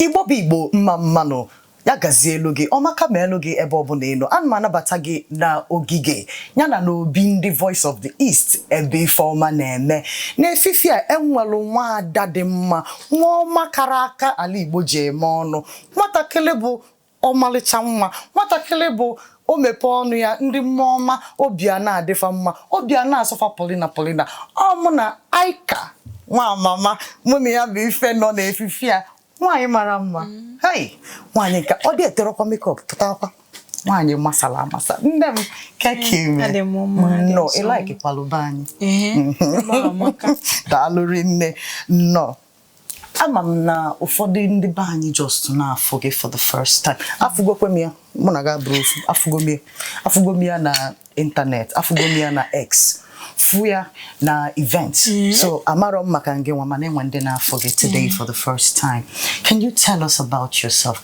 Igbo Bibo Mamano. Ya gazielu gị ọmaka meelu gị ebe ọbụla ị nọ ana m anabata gị na ogige yana na obi ndị Voice of the East ebe Ifeọma na-eme n'efifi a enwelu nwaada dị mma nwa ọma kara aka ala Igbo ji eme ọnụ nwatakịrị bụ ọmalịcha nwa nwatakịrị bụ o mepe ọnụ ya ndị mmụọ ọma obi a na-adịfa mma obi a na-asọfa Polina ọ mụ na ICAH nwa mama mụ na ya bụ ife nọ n'efifi a Why marama? Hey, why ka ọ dị eterokwa makeup pụtakwa. Why masala masa. Ndem keke me. No, I like palubani. Mama ka. Dalori nne. No. Amam na ụfọdụ ndị be anyị just na forget for the first time. Afugokwe m ya, mụ na ga bro, afugo m ya na internet, afugo m ya na X. Fuya na events. So amaro makange wamane wende na forget today for the first time. Can you tell us about yourself?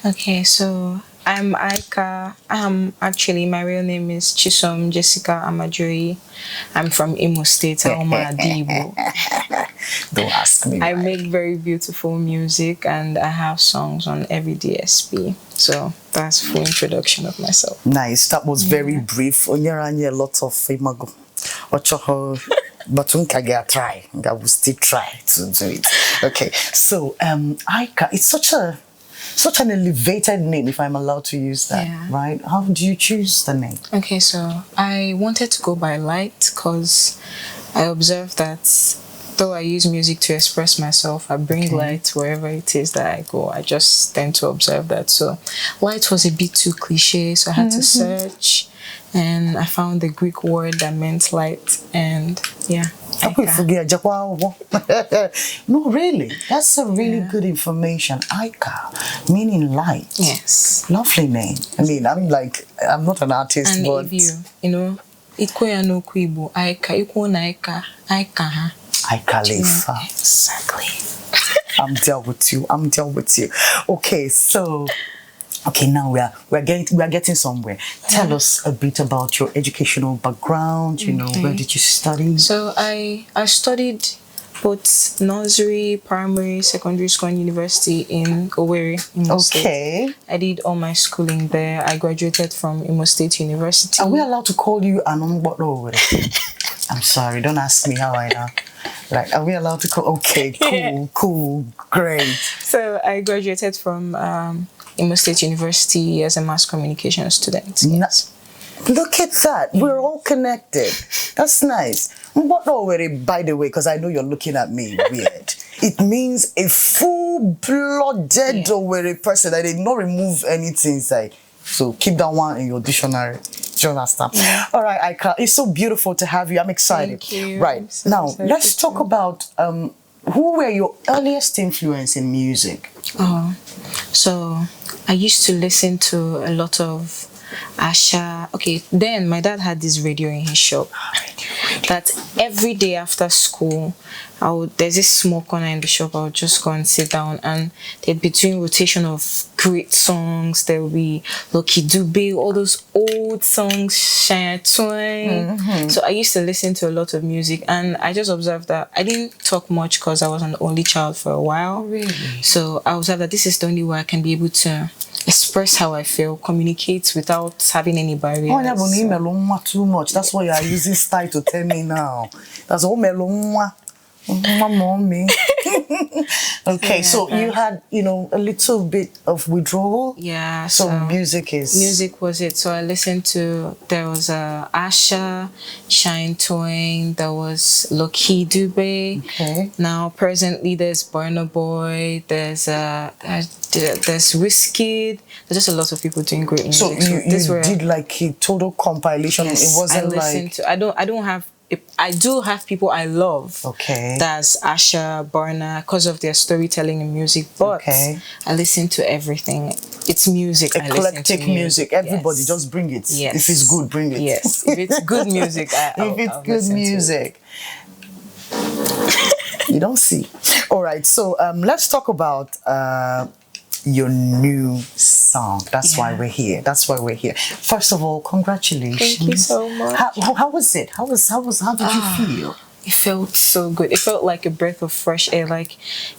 Okay, so I'm ICAH. Actually my real name is Chisom Jessica Amajoyi. I'm from Imo State, Adibo. Don't ask me. I make very beautiful music and I have songs on every DSP. So that's full introduction of myself. Nice. That was very brief. Onyeranye a lot of imago. But I try. I will still try to do it. Okay. So ICAH, it's such an elevated name, if I'm allowed to use that, right? How do you choose the name? Okay, so I wanted to go by Light because I observed that though I use music to express myself, I bring light wherever it is that I go. I just tend to observe that. So light was a bit too cliche, so I had to search. And I found the Greek word that meant light, and yeah. No, really, that's a really good information. ICAH, meaning light. Yes. Lovely name. I mean, I'm not an artist, and but if you no kwibu ICAH, ICAH. ICAH. Exactly. I'm dealt with you. Okay, so. Okay, now we are getting somewhere. Tell us a bit about your educational background. You know, where did you study? So I studied both nursery, primary, secondary school, and university in Owerri, Imo State. I did all my schooling there. I graduated from Imo State University. Are we allowed to call you Anongbodo Owerri? I'm sorry, don't ask me how I know. Like, are we allowed to call? Okay, cool, great. So I graduated from Imo State University as a mass communication student. Yes. Look at that. We're all connected. That's nice. But by the way, because I know you're looking at me weird. It means a full-blooded person. I did not remove anything inside. So keep that one in your dictionary. Do you understand? All right, ICAH. It's so beautiful to have you. I'm excited. Thank you. Right. So now, let's talk about who were your earliest influence in music? So I used to listen to a lot of Asha. Okay, then my dad had this radio in his shop that every day after school, there's this small corner in the shop. I would just go and sit down, and there'd be between rotation of great songs. There would be Lucky Dube, all those old songs, Shine Twine. So I used to listen to a lot of music, and I just observed that I didn't talk much because I was an only child for a while. Really? So I observed that this is the only way I can be able to express how I feel, communicate without having any barriers. Oh, yeah, too much. That's why you are using style to tell me now. That's all melon. Mommy. Okay, so you had, a little bit of withdrawal. Yeah. So music was it. So I listened to, there was Asha, Shine Twine, there was Lucky Dube. Okay. Now presently there's Burna Boy, there's Wizkid. There's just a lot of people doing great music. So you did like a total compilation. Yes, it wasn't I do have people I love. Okay. That's Asha, Burna, because of their storytelling and music. But I listen to everything. It's music. Eclectic music. Everybody just bring it. Yes. If it's good, bring it. If it's good music, if it's good music. You don't see. All right. So let's talk about your new song. That's why we're here. First of all, congratulations. Thank you so much. How was it? How did you feel? it felt so good. It felt like a breath of fresh air. Like,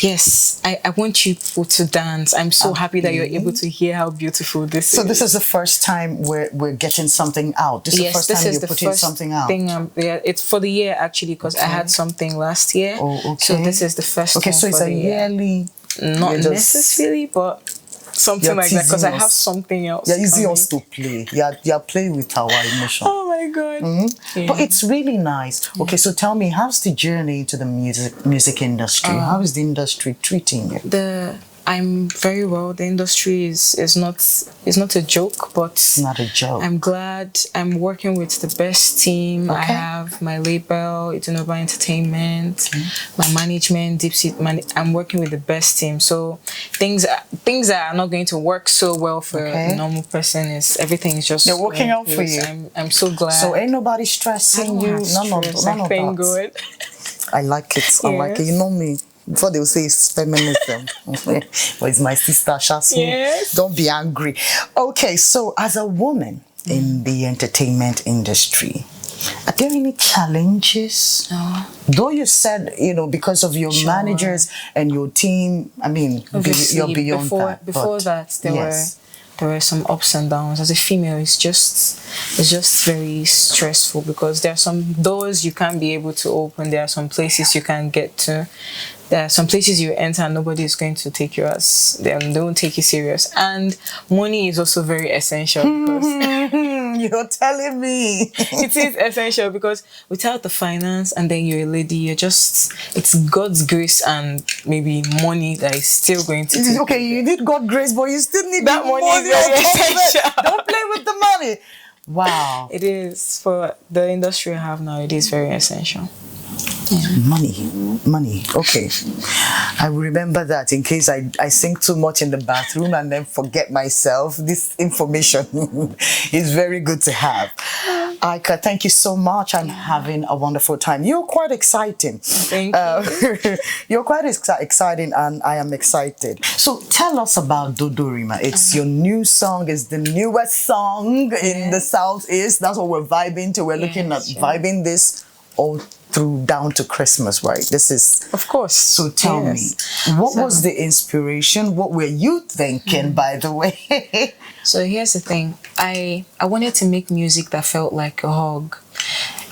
yes, I want you people to dance. I'm so happy that you're able to hear how beautiful this is. So this is the first time we're getting something out. This is the first time you're putting something out. Yeah, it's for the year actually, because I had something last year. Oh, okay. So this is the first one. Okay, so it's a yearly. Not necessarily, but something like that, because I have something else. Yeah, easy us to play. You're playing with our emotion. Oh my god. Yeah. But it's really nice. Okay, so tell me, how's the journey to the music industry? How is the industry treating you? I'm very well. The industry is not a joke, but it's not a joke. I'm glad I'm working with the best team. I have my label, Dodorima Entertainment, my management, Deep Sea I'm working with the best team. So things that are not going to work so well for a normal person is everything is just they're working out for you. I'm so glad. So ain't nobody stressing you. None of thank God. I like it. I like it. You know me. Before they will say it's feminism, but it's my sister Shasu. Yes. Don't be angry. Okay, so as a woman in the entertainment industry, are there any challenges? No. Though you said, because of your managers and your team, I mean, you're beyond that. Before that, there were some ups and downs. As a female, it's just very stressful, because there are some doors you can't be able to open. There are some places you can't get to. There are some places you enter and nobody is going to take you they won't take you serious. And money is also very essential, because you're telling me it is essential, because without the finance and then you're a lady, it's God's grace and maybe money that is still going to take okay, you need God's grace, but you still need that money. Is very essential. Don't play with the money. Wow. It is, for the industry I have now, it is very essential. Money. Okay, I will remember that in case I sing too much in the bathroom and then forget myself. This information is very good to have. ICAH, thank you so much. I'm having a wonderful time. You're quite exciting. Thank you. You're quite exciting, and I am excited. So tell us about Dodorima. It's your new song. It's the newest song in the Southeast. That's what we're vibing to. We're looking at vibing this all through down to Christmas, right? This is, of course. So tell me, what was the inspiration? What were you thinking, by the way? So here's the thing. I wanted to make music that felt like a hug.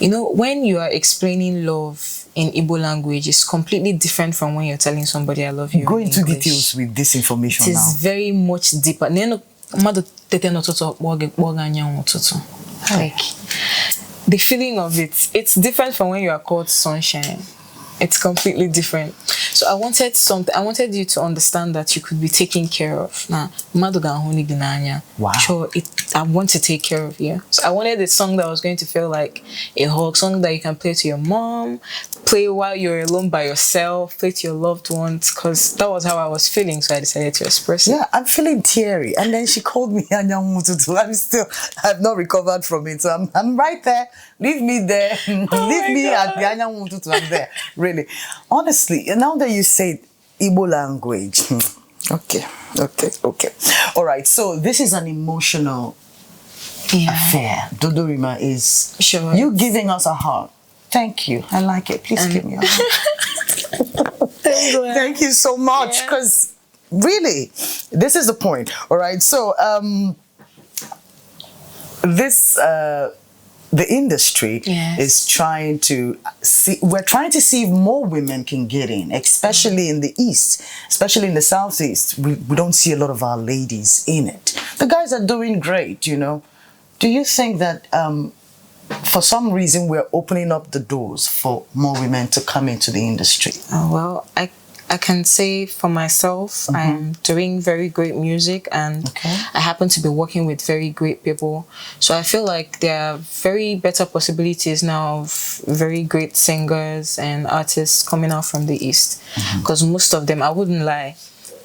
When you are explaining love in Igbo language, it's completely different from when you're telling somebody I love you. Go into details with this information now. It is very much deeper. Like, the feeling of it's different from when you are called sunshine. It's completely different. So I wanted you to understand that you could be taken care of. Wow. Sure, I want to take care of you. So I wanted a song that was going to feel like a hug, song that you can play to your mom, play while you're alone by yourself, play to your loved ones, because that was how I was feeling. So I decided to express it. Yeah, I'm feeling teary. And then she called me I've not recovered from it. So I'm right there. Leave me there. Leave me at the Anyanwututu. I'm there. Really. Honestly, now that you say Igbo language. Okay. All right. So this is an emotional affair. Dodorima is you giving us a hug. Thank you. I like it. Please give me a hug. Thank you so much. Because really, this is the point. All right. So the industry is trying to see, we're trying to see if more women can get in, especially in the East, especially in the Southeast. We don't see a lot of our ladies in it. The guys are doing great, Do you think that for some reason we're opening up the doors for more women to come into the industry? Well, I can say for myself, I'm doing very great music, and I happen to be working with very great people. So I feel like there are very better possibilities now of very great singers and artists coming out from the East. Because most of them, I wouldn't lie,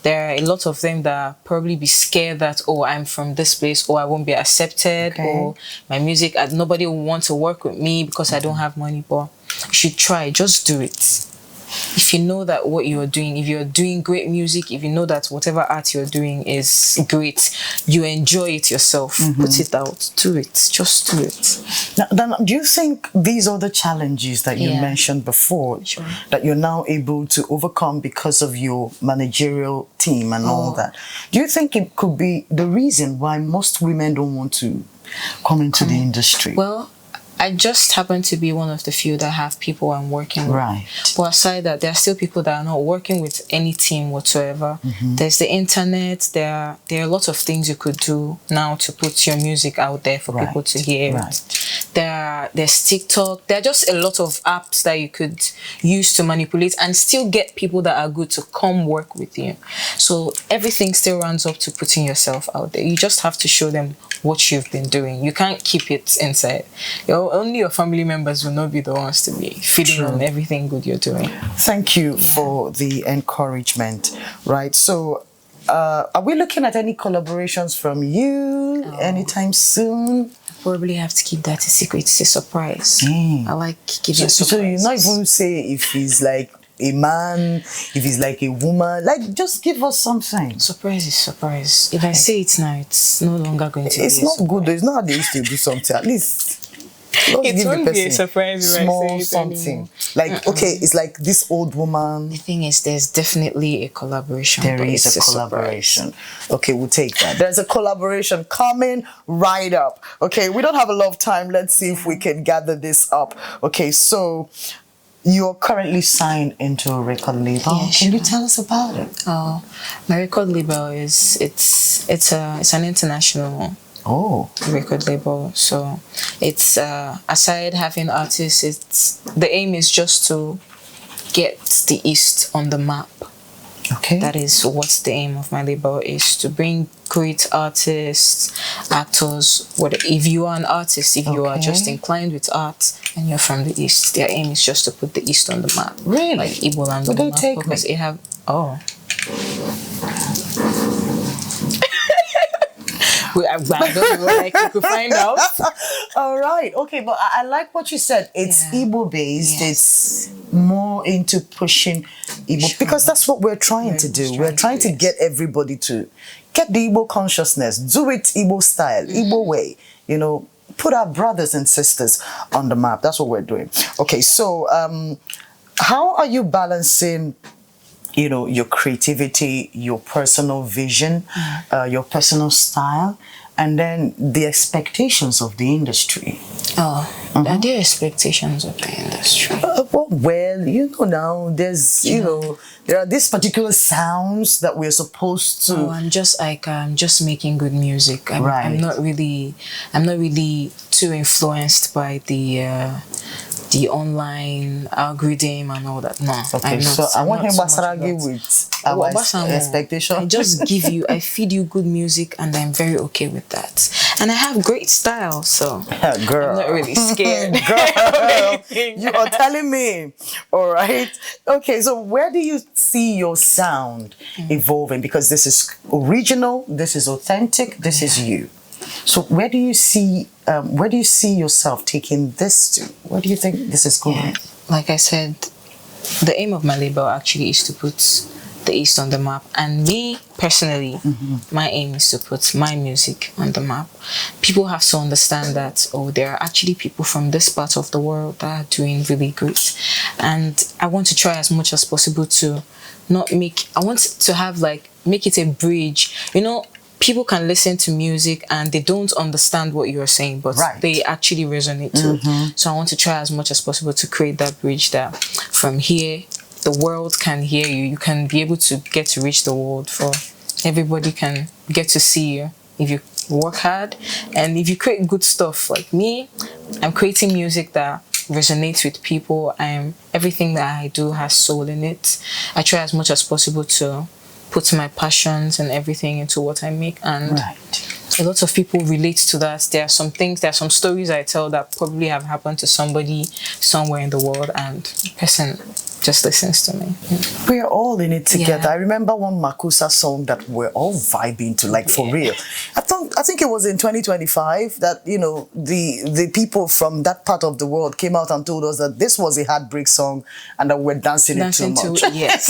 there are a lot of them that probably be scared that, oh, I'm from this place, or I won't be accepted, or my music, nobody will want to work with me because I don't have money. But you should try, just do it. if you know that what you're doing, if you're doing great music, if you know that whatever art you're doing is great, you enjoy it yourself, put it out, do it, just do it. Now, then, do you think these are the challenges that you mentioned before that you're now able to overcome because of your managerial team and all that? Do you think it could be the reason why most women don't want to come into the industry? Well, I just happen to be one of the few that have people I'm working with. Right. But aside that, there are still people that are not working with any team whatsoever. There's the internet. There are a lot of things you could do now to put your music out there for people to hear it. There's TikTok. There are just a lot of apps that you could use to manipulate and still get people that are good to come work with you. So everything still runs up to putting yourself out there. You just have to show them what you've been doing. You can't keep it inside. Only your family members will not be the ones to be feeding on everything good you're doing. Thank you for the encouragement. Right. So are we looking at any collaborations from you anytime soon? Probably have to keep that a secret. It's a surprise. I like giving surprises. So you not even say if he's like a man, if he's like a woman, like just give us something. Surprise is surprise. If I say it now, it's no longer going to be. It's not good. It's not how they used to do something. At least it won't be a surprise. Small something. Like okay, it's like this old woman. The thing is, there's definitely a collaboration. There is a collaboration. Okay, we'll take that. There's a collaboration coming right up. Okay, we don't have a lot of time. Let's see if we can gather this up. Okay, so you're currently signed into a record label. Yeah, can you tell us about it? Oh, my record label is it's an international record label. So it's aside having artists, it's the aim is just to get the East on the map. Okay. That is what the aim of my label is, to bring great artists, actors. If you are an artist, if you are just inclined with art and you're from the East, their aim is just to put the East on the map. Really? Like Igbo land on the map. Take because it have I don't know, like you could find out. All right. Okay, but I like what you said. It's Igbo based. It's more into pushing Igbo because that's what we're trying to do. We're trying to get everybody to get the Igbo consciousness, do it Igbo style, Igbo way. You know, put our brothers and sisters on the map. That's what we're doing. Okay, so how are you balancing, you know, your creativity, your personal vision, your personal style, and then the expectations of the industry? Are there expectations of the industry? Well, you know, now there's, you know, there are these particular sounds that we're supposed to. I'm just making good music. I'm not really too influenced by the online algorithm and all that. No. Okay, so I want him Basaragi with our expectation. I just I feed you good music and I'm very okay with that. And I have great style, so girl, I'm not really scared. Girl, you are telling me. All right. Okay, so where do you see your sound evolving? Because this is original, this is authentic, this is you. So where do you see yourself taking this to? Where do you think this is going? Like I said, the aim of my label actually is to put the East on the map, and me personally, my aim is to put my music on the map. People have to understand that there are actually people from this part of the world that are doing really good, and I want to try as much as possible to make it a bridge. You know, people can listen to music and they don't understand what you're saying, but they actually resonate too. So I want to try as much as possible to create that bridge that from here, the world can hear you. You can be able to get to reach the world, for everybody can get to see you if you work hard and if you create good stuff. Like me, I'm creating music that resonates with people. Everything that I do has soul in it. I try as much as possible to put my passions and everything into what I make, and a lot of people relate to that. There are some stories I tell that probably have happened to somebody somewhere in the world, and person just listens to me. We're all in it together. Yeah. I remember one Makusa song that we're all vibing to, like for real. I think it was in 2025 that, you know, the people from that part of the world came out and told us that this was a heartbreak song and that we're dancing it too much. Yes.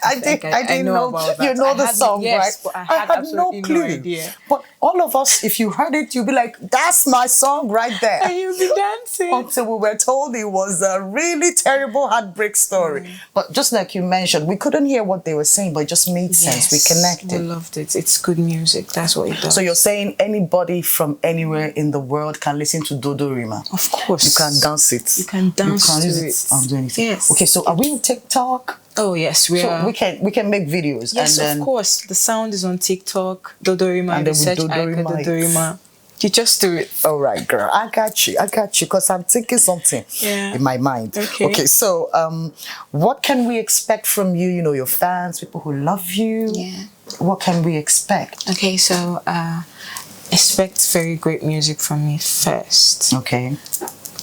I didn't know about that. you know the song, yes, right? But I had absolutely no idea. But all of us, if you heard it, you'd be like, that's my song right there. And you'll be dancing. Until we were told it was a really terrible heartbreak story. But just like you mentioned, we couldn't hear what they were saying, but it just made sense. We connected. We loved it. It's good music. That's what it does. So you're saying anybody from anywhere in the world can listen to Dodorima? Of course. You can dance it. You can dance to it. I'm doing it. Yes. Okay, so are we on TikTok? Oh yes, we are. We can make videos. Yes, and then, of course. The sound is on TikTok. Dodorima. And then with search Dodorima, Dodorima. You just do it. All right, girl. I got you, because I'm thinking something in my mind. Okay, so what can we expect from you? You know, your fans, people who love you. Yeah. What can we expect? Okay, so expect very great music from me first. Okay.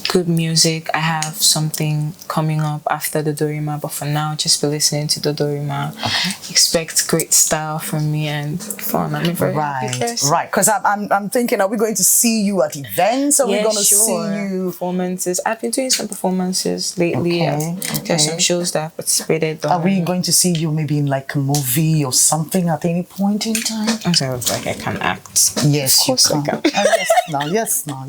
Good music. I have something coming up after Dodorima, but for now, just be listening to Dodorima. Okay. Expect great style from me and fun. I'm very happy person. Right. Because I'm thinking, are we going to see you at events? Are we going to see you performances? I've been doing some performances lately. There's some shows that I've participated on. Are we going to see you maybe in like a movie or something at any point in time? I was like, I can act. Yes, of course you can. Yes, now.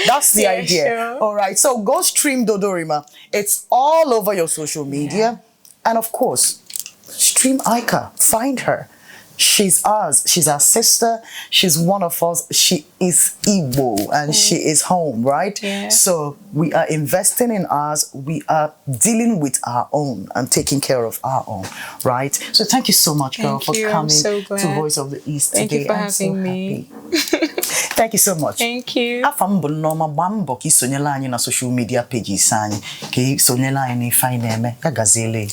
That's the idea. Sure. All right, so go stream Dodorima. It's all over your social media. And of course, stream ICAH. Find her. She's ours. She's our sister. She's one of us. She is Igbo and she is home, right? Yeah. So we are investing in ours. We are dealing with our own and taking care of our own, right? So thank you so much, girl, for coming to Voice of the East today. Thank you for having me. Thank you so much. Thank you. Afam bu Noma Bambo ki sonyela anyị na social media pages anyị. Ki sonyela anyị n'ife anyị na-eme. Ya gazele.